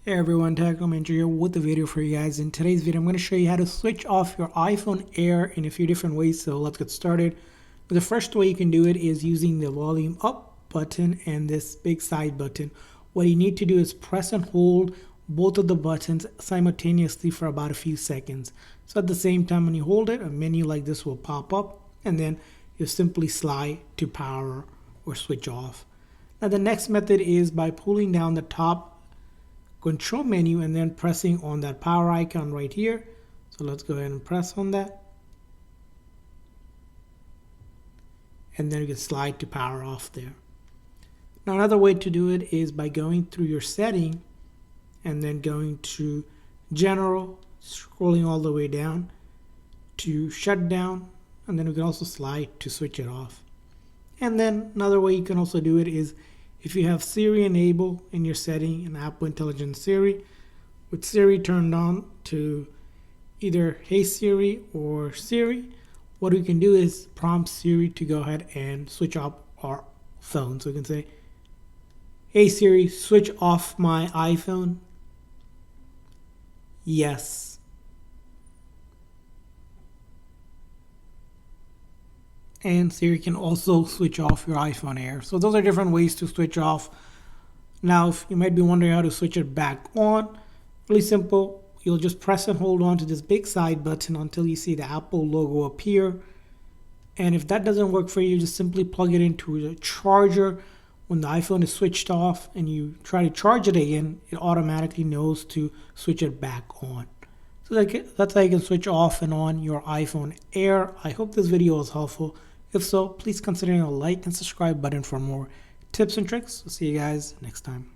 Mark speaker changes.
Speaker 1: Hey everyone, Technomentary here with a video for you guys. In today's video, I'm going to show you how to switch off your iPhone Air in a few different ways. So let's get started. The first way you can do it is using the volume up button and this big side button. What you need to do is press and hold both of the buttons simultaneously for about a few seconds. So at the same time, when you hold it, a menu like this will pop up and then you simply slide to power or switch off. Now the next method is by pulling down the top control menu and then pressing on that power icon right here. So let's go ahead and press on that. And then you can slide to power off there. Now another way to do it is by going through your setting and then going to general, scrolling all the way down to shutdown, and then we can also slide to switch it off. And then another way you can also do it is if you have Siri enabled in your setting in Apple Intelligent Siri, with Siri turned on to either Hey Siri or Siri, what we can do is prompt Siri to go ahead and switch off our phone. So we can say, Hey Siri, switch off my iPhone. Yes. And Siri can also switch off your iPhone Air. So those are different ways to switch off. Now, if you might be wondering how to switch it back on, really simple. You'll just press and hold on to this big side button until you see the Apple logo appear. And if that doesn't work for you, just simply plug it into the charger. When the iPhone is switched off and you try to charge it again, it automatically knows to switch it back on. So that's how you can switch off and on your iPhone Air. I hope this video was helpful. If so, please consider a like and subscribe button for more tips and tricks. We'll see you guys next time.